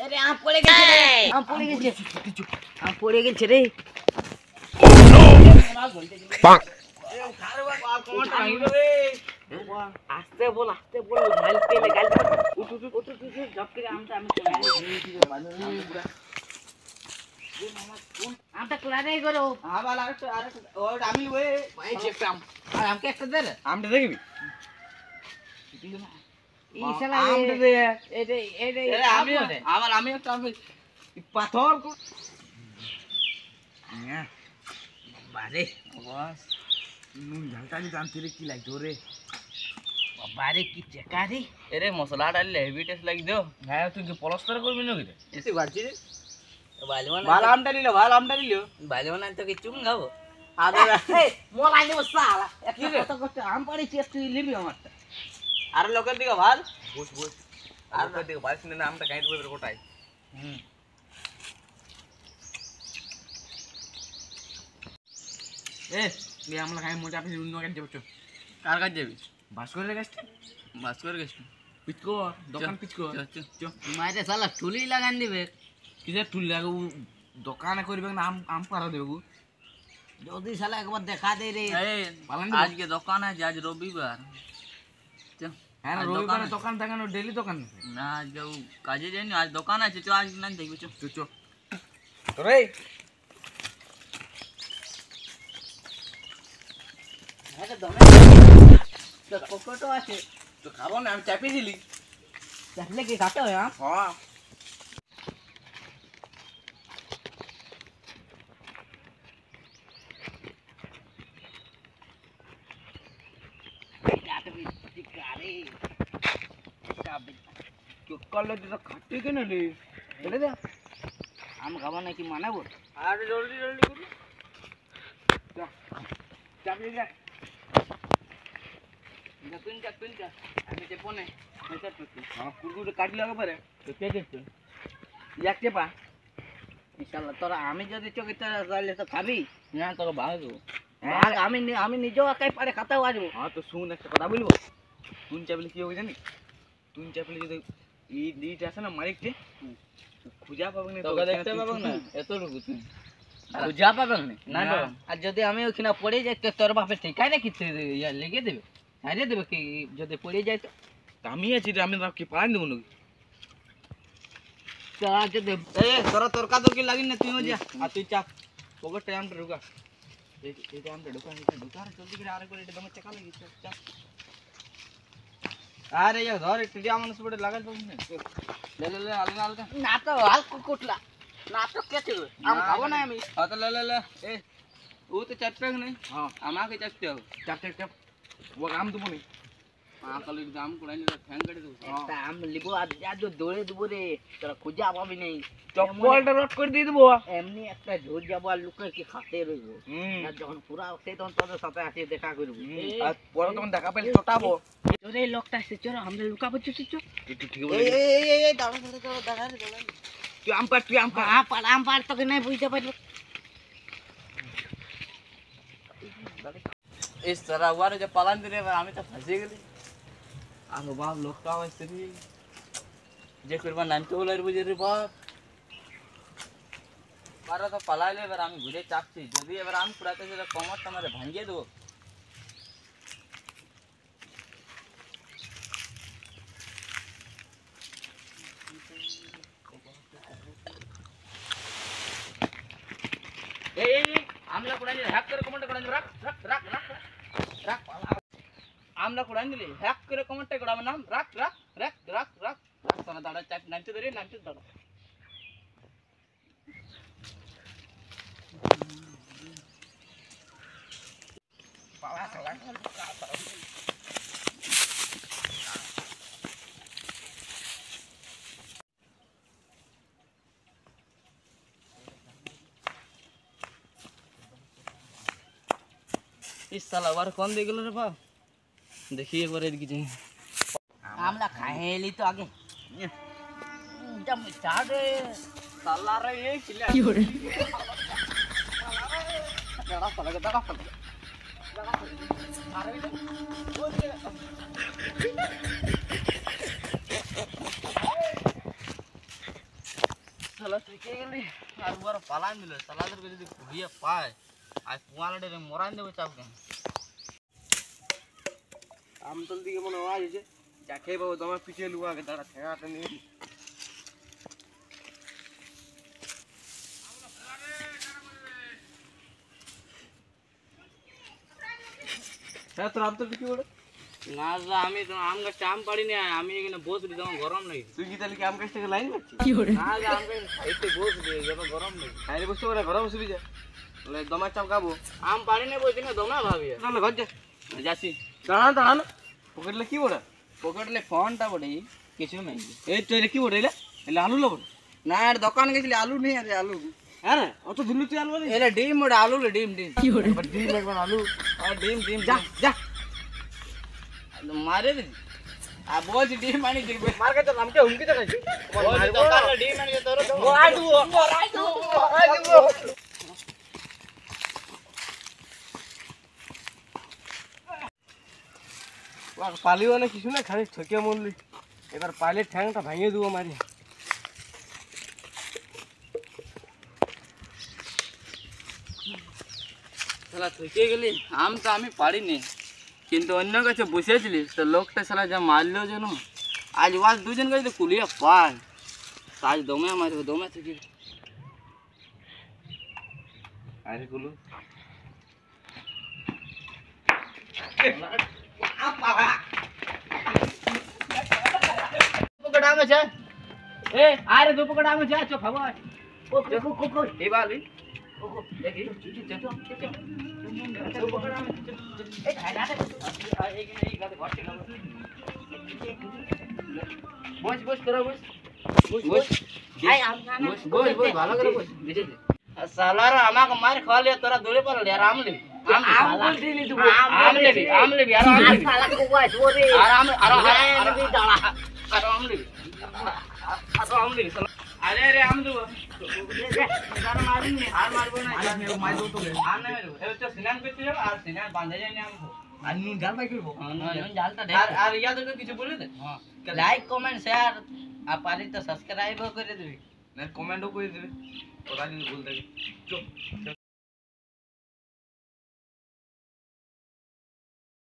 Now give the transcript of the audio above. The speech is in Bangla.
अरे आम पड़े गए रे आम पड़े गए आम पड़े गए रे आस्ते बोल माइल पे ले गाल उठ जब के आम আমি আমটা ক্লা নাই করো আবার আরেকটা ওই আমি ওই ভাই একটা আম আর আমকে একটা দে আমটা দেখবি এই শালা আমটা দে এই আমি আবার আমি একটা পাথর হ্যাঁ বারে বস নুন ঝালটা নি জানতে রে কি লাগতো রে বারে কি চেকা রে এরে মশলা ডাললে হেভি টেস্ট লাগি দিও হ্যাঁ তুই কি পলস্তর করবি না কি এসে বাড়ছি রে ভালো আমটা নিলো ভালো না তো কি চুম খাবো আরে মোলা নিব সালা একটা কত কষ্ট আম পাড়িছি তুই নিবি আমারটা আরে লোকের দিকে ভাল বুঝ আর লোকের দিকে ভাল শুনে না আমটা কাই দেবে কোটাই এ বে আমরা খাই মোটা আপনি অন্য কাজ যাবো কার কাজ যাবি ভাস্করের কাছে পিচকো দোকান পিচকো চ মাইরে শালা টুলি লাগান দিবে কিসে টুলি লাগু দোকানে করবে না আম পারা দেবো যদি শালা একবার দেখা দে রে আজকে দোকান আছে আজ রবিবার হ্যাঁ রবিবারে দোকান থাকে না ডেইলি দোকান না আজকে কাজে যাইনি আজ দোকান আছে তো আজ না দেখবি চ তোরে হ্যাঁ তো দমে তো পকেটও আছে তো খাবো না আমি চাপি দিলি চাপলে কি খাতে হয় হ্যাঁ খাটে কেন রে বলে দে আম খাবো নাকি মানাবো আর জলদি করি চাপিয়ে যা পিনটা আমি চেপো না আমার কুকুরে কাটলে পারে তো কে দেখছো এক চেপা ইনশাল্লাহ তোরা আমি যদি চোখে তাহলে তো খাবি না তোর ভাগ আমি নিজেও একাই পারে খাতেও আসবো হ্যাঁ তো শুন একটা কথা বলবো তুন চাপলে কি হবে জানি তুন চাপলে যদি ইট আছে না মালিকটি খুঁজা পাবেন না তোকে দেখতে পাবেন না এতটুকু তুই খুঁজা পাবেন না আর যদি আমি ওখানে পড়ে যাই তো তোর বাপে ঠিকাই না কিছু লেগে দেবে হারিয়ে দেবে কি যদি পড়ে যায় তো আমি আছি রে আমি কি পাড়াই দেবো নাকি যদি তোরা তরকা তরকি লাগিন না তুইও যা আর তুই চাপ পকেট টাইমটা ঢুকা এই টাইমটা ঢুকা জলদি করে আরে করে এটা দমে চাকা লাগি চাপ আরে यार ধর একটু যা মানুষ পড়ে লাগাই তো লে আলগা না তো হালকা কুটলা না তো কেটে আম খাবো না আমি হ্যাঁ তো লে এ ও তো চাপবে না হ্যাঁ আমাকে চাপতে হবে চাপ ও আম দেবো নি কাল আম কুড়াই নিলে ঠ্যাং কেটে দেবো একটা আম লিবো আর যা দৌড়ে দেবো রে তোরা খুঁজা পাবি নেই চপ্পলটা রট করে দিয়ে দেবো এমনি একটা ঝোর যাবো আর লুকে কি খাতে রইবো আর যখন পুরা উঠে তখন তোদের সাথে আসে দেখা করবো আর পরে তখন দেখা পেলে চটাবো তোরে লোকটা আসছে চলো আমরা লুকাবো চুচু ঠিক এই দাঁড়া তুই আম পার তোকে নাই বুঝতে পারবো इस तरह हुआ रे जब पालन दिने आम्ही तर फसे गेले आलो बाप लोक का असते रे जे करबा नामते ओलार बुझे रे बाप मारा तो पलाले এবার আমি ঘুরে চাপছি যদি এবার আম কুড়াতে গেলে কমরটা আমারে ভাঙিয়ে দেবো এই আমলা কুড়াই হ্যাক করে কমেন্ট করে রাখ আমলা কুড়াই দিলি হ্যাক করে কমেন্ট করে আমার নাম রাখ তোরা দাঁড়া চাপ নামতে দাঁড়া इस साला बार कौन दे गेलो रे बाप देखिए एक बार एदिके जाई आमला खाएली तो आगे जब चाट साला रे ये किला की हो रे दाड़ा पलक मारे শালা থেকে গেলি আর বড় পালান দিল শালাদেরকে যদি ঘুরিয়ে পায় আর পোয়ালাটারে মরান দেবে চাপ কেন আমতল দিকে মনে আওয়াজ হয়েছে যাকে বাবু তোমার পিছিয়ে লুয়া আগে দাঁড়া ঠেকাটা নিয়ে হ্যাঁ তোর আমতল কি বলে না আমি তো আম গাছ আম পাড়িনি আমি এখানে বসলি তখন গরম নেই তুই কি তাহলে কি আম গাছ থেকে লাইন করছিস না আম গাছ এতে বসলি যখন গরম নেই আরে বসতে পারে গরম বসবি যা বলে দমা চাপ খাবো আম পাড়িনি বলছি না দমা ভাবি তাহলে ঘর যা যাচ্ছি দাঁড়ান পকেটলে কি বড় পকেটলে ফোনটা বড়ে কিছু নাই এই তো কি বড়ে এলে আলু লব না আর দোকান গেছিলি আলু নেই আরে আলু আরে অত ধুলু তুই আলু নেই এলে ডিম বড়ে আলু লে ডিম কি বড়ে ডিম একবার আলু আর ডিম যা मारे दे आ बोल डी मानी दे मार के तो हमके हुमकी तो नहीं मार दो डी मानी के तोरो मोराइदू वाह पाली वाला কিছু না খালি ঠকে মরলি এবার পালে ঠ্যাংটা ভাঙিয়ে দেবো মারি শালা ঠকে গেলি আম তো আমি পারিনি কিন্তু অন্য কাছে বসেছিলি তো লোকটা শালা যা মারলো যেন আজ ওয়াজ দুজন কাছে কুলিয়ে পায় আজ দমে মারবে দমে থেকে আরে গুলো পকড়া মে যা এ আরে দু পকড়া মে যা চো খাবো ও কো এই বালি ও দেখি চো দু পকড়া মে এই খাইলা দে এই গাতে ঘটে না বস করো বস আই আম না বস ভালো করে বস দিছে সালারা আমাকে মার খালে তোরা দৌড়ে পড়লে আর আম লিবি আম বলতি নি তুই আম লিবি আর সালা কো বস ওরে আর আম লিবি দাঁড়া আর আম লিবি আরে আম দেবো দাঁড়া মারিনি আর মারবো না মার দো তো আর না মেরো এ তো সিনান করতে যাব আর সিনান বাঁধা যায় না আমকো আর নুন জাল পাই করব নুন জালটা দে আর ইয়াদ কিছু বলে দে হ্যাঁ লাইক কমেন্ট শেয়ার আর পারি তো সাবস্ক্রাইব করে দিবি না কমেন্টও করে দিবি ওরা যদি বলতে চল